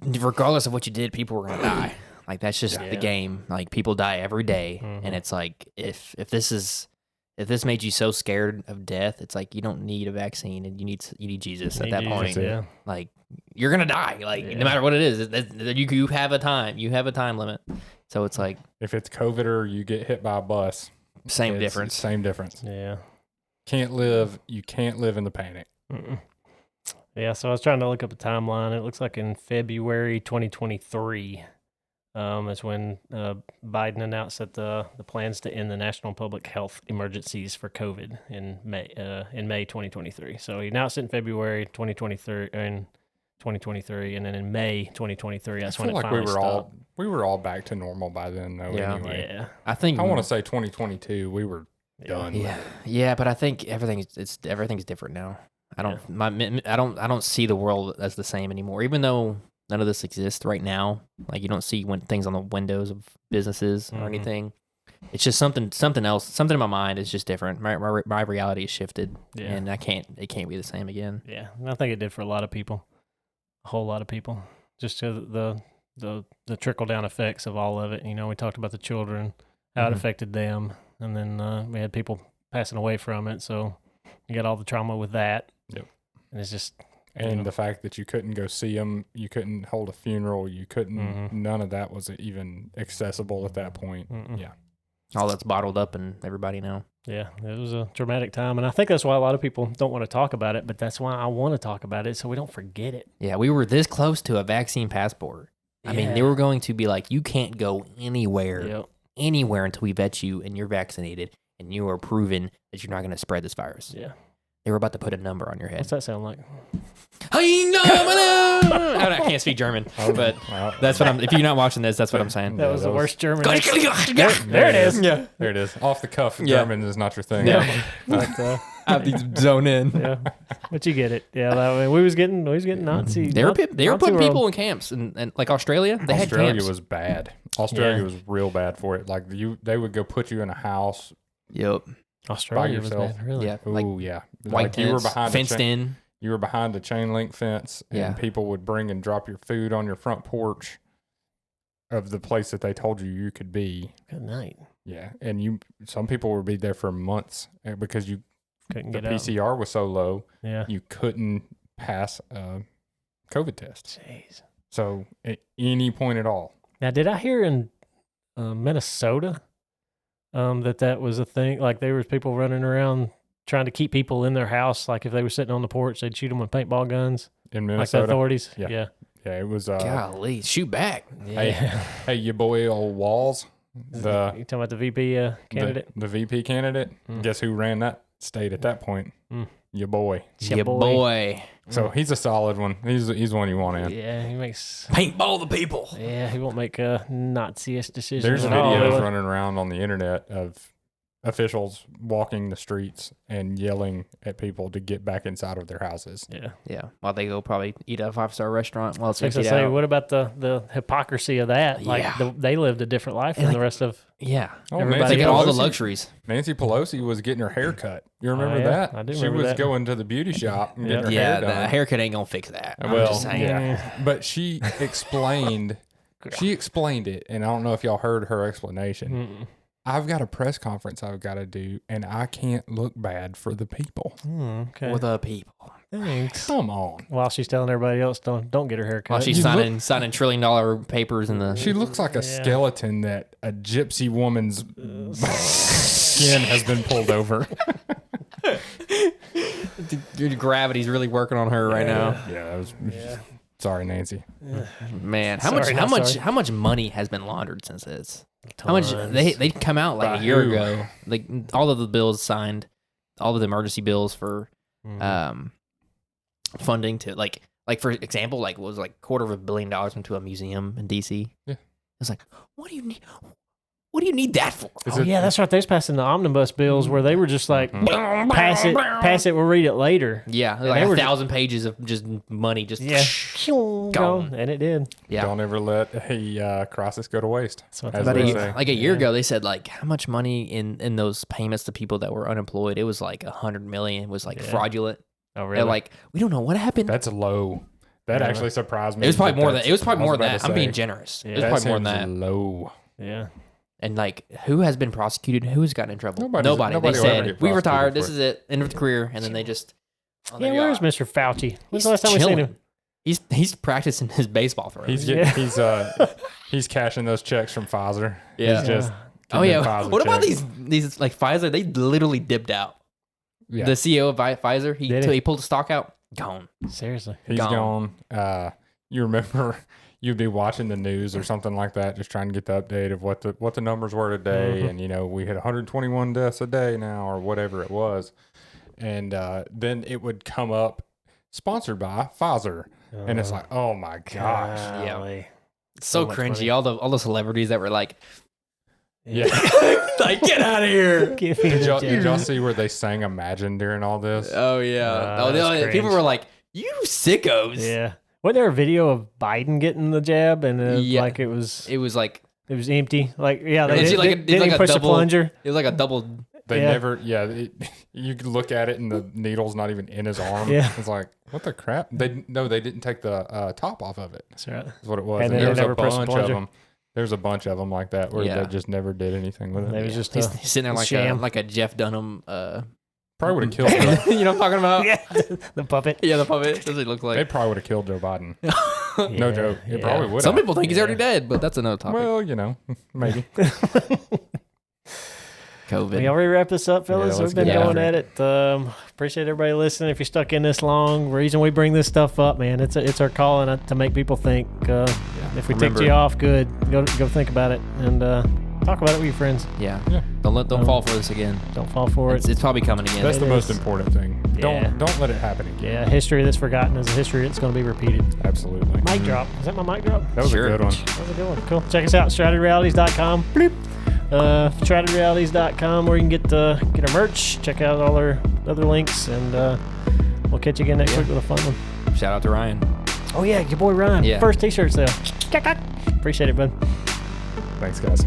regardless of what you did, people were going to die. Like, that's just the game. Like, people die every day. And it's like, if this made you so scared of death, it's like you don't need a vaccine and you need Jesus at that point. Yeah. Like, you're going to die. Like, no matter what it is, you have a time. You have a time limit. So it's like, if it's COVID or you get hit by a bus, same difference. Same difference. Yeah. You can't live in the panic. Mm-mm. Yeah, so I was trying to look up a timeline. It looks like in February 2023 is when Biden announced that the plans to end the national public health emergencies for COVID in May 2023. So he announced it in February 2023, and then in May 2023, that's when it finally stopped. We were all back to normal by then, though. Yeah. Anyway, Yeah. I want to say 2022. We were done. Yeah, but I think everything's different now. I don't see the world as the same anymore. Even though none of this exists right now, like you don't see things on the windows of businesses or anything. It's just something else. Something in my mind is just different. My reality has shifted, and it can't be the same again. Yeah, and I think it did for a lot of people, a whole lot of people. Just to the trickle down effects of all of it. You know, we talked about the children, how it affected them, and then we had people passing away from it. So you got all the trauma with that. Yep. And it's just the fact that you couldn't go see them, you couldn't hold a funeral, you couldn't. None of that was even accessible at that point. Yeah. All that's bottled up in everybody now. Yeah, it was a traumatic time, and I think that's why a lot of people don't want to talk about it. But that's why I want to talk about it, so we don't forget it. Yeah, we were this close to a vaccine passport. I mean, they were going to be like, you can't go anywhere until we vet you and you're vaccinated and you are proven that you're not going to spread this virus. Yeah. They were about to put a number on your head. What's that sound like? I can't speak German, but that's what I'm. If you're not watching this, that's what I'm saying. That was the worst German. There There it is. Yeah, There it is. Off the cuff, German is not your thing. yeah. But, I have these zone in. yeah, but you get it. Yeah, we was getting Nazi. They were putting world. people in camps, and like Australia, they had Australia camps. was bad. Australia was real bad for it. Like they would go put you in a house. Yep. Australia was yourself. bad, really. Yeah. Oh yeah. White Like you were behind fenced in. You were behind a chain link fence, and people would bring and drop your food on your front porch of the place that they told you could be. Good night. Yeah, and some people would be there for months because Couldn't the get out. PCR was so low, Yeah. you couldn't pass a COVID test. Jeez. So at any point at all. Now, did I hear in Minnesota that was a thing? Like there was people running around trying to keep people in their house. Like if they were sitting on the porch, they'd shoot them with paintball guns. In Like Minnesota, the authorities. Yeah. Yeah, it was. Golly, shoot back. Hey, your boy old Walls, You talking about the VP candidate? the VP candidate. Guess who ran that state at that point? Your boy. Yeah, boy. So he's a solid one. He's one you want in. Yeah, he makes. Paintball the people. Yeah, he won't make Nazi-ish decisions. There's at all, videos really. running around on the internet of officials walking the streets and yelling at people to get back inside of their houses. Yeah. Yeah, while they go probably eat at a 5-star restaurant while it's So I emptied say, out. what about the hypocrisy of that? Like Yeah. they lived a different life than the rest of. Yeah. Oh, Everybody They get all the Pelosi- luxuries. Nancy Pelosi was getting her hair cut. You remember yeah, that? I do She remember was that. going to the beauty shop and getting her Yeah, hair done. the haircut ain't gonna fix that. I'm Well, just saying. yeah. But she explained it, and I don't know if y'all heard her explanation. Mm-mm. I've got a press conference I've got to do, and I can't look bad for the people. Okay. For the people. Thanks. Come on. While she's telling everybody else don't get her hair cut. While she's You signing $1 trillion papers in the. She looks like a skeleton that a gypsy woman's skin has been pulled over. Dude, gravity's really working on her right now. Yeah, that was. Sorry, Nancy. Man, how Sorry, not sorry. how much money has been laundered since this? How much they come out like By a year who? ago? Like all of the bills signed, all of the emergency bills for funding to like for example, like was like $250 million into a museum in DC. Yeah. It's like, what do you need? what do you need that for? Oh yeah, that's right. They was passing the omnibus bills where they were just like, pass it, we'll read it later. Yeah, they like were 1,000 pages of just money, just Gone. And it did. Yeah. Don't ever let a crisis go to waste. what as they they say. say. Like a year ago, they said like how much money in those payments to people that were unemployed. It was like 100 million was like fraudulent. Oh They're really? like, we don't know what happened. That's low. That actually surprised me. It was probably more than that's- it was probably I more than about that. to I'm being say, generous. Yeah. It was that probably more than seems that. low. yeah. And like, who has been prosecuted? Who has gotten in trouble? Nobody They will ever said get we retired. prosecuted This for is it. End of the career. And then they just. Oh, there Yeah, you where's are. Mr. Fauci? When's He's the last time we seen chilling. him? He's practicing his baseball throws. He's Yeah. getting he's cashing those checks from Pfizer. Yeah. He's just Oh getting yeah. Pfizer What about checks. these like Pfizer? They literally dipped out. Yeah. The CEO of Pfizer, Did he? he pulled the stock out. Gone. Seriously. He's gone. gone. You remember you'd be watching the news or something like that, just trying to get the update of what the numbers were today, and we hit 121 deaths a day now, or whatever it was, and then it would come up, sponsored by Pfizer, and it's like, oh my gosh, Golly. So So much cringy. money. All the celebrities that were like, yeah. like get out of here. Give me Did the y'all, jab. did y'all see where they sang Imagine during all this? Oh yeah. Oh, that's People cringe. were like, you sickos. Yeah. Wasn't there a video of Biden getting the jab and Yeah. like it was It was empty? Like yeah, they It's did, like a- didn't it's even like a push double- the plunger. it was like a double. They Yeah. never, you could look at it and the needle's not even in his arm. Yeah. It's like, what the crap? They didn't take the top off of it. That's right. That's what it was. And And, then there was they a never pressed the bunch of plunger. them. There's a bunch of them like that where Yeah. they just never did anything with They it. was just He's sitting there like sham. a Jeff Dunham. Probably would have killed Joe. You know what I'm talking about? yeah, the puppet. Yeah, the puppet. Does it look They like? probably would have killed Joe Biden. No Yeah, joke. It yeah. probably would Some have. people think he's already dead, but that's another topic. Well, maybe. COVID. We already wrap this up, fellas. Yeah, let's We've been get going after at it. Appreciate everybody listening. If you're stuck in this long, reason we bring this stuff up, man, it's our calling to make people think. If we ticked Remember- you off, good. Go think about it and talk about it with your friends. Yeah. Yeah. Don't fall for this again. Don't fall for it. It's probably coming again. That's It the most is. important thing. Yeah. Don't let it happen again. Yeah, history that's forgotten is a history that's going to be repeated. Absolutely. Mic drop. Is that my mic drop? That was Sure. a good one. That was a good one. Cool. Check us out, stratedrealities.com. Bloop. Stratedrealities.com where you can get our merch. Check out all our other links, and we'll catch you again next week with a fun one. Shout out to Ryan. Oh, yeah, your boy Ryan. Yeah. First t-shirt sale. Appreciate it, bud. Thanks, guys.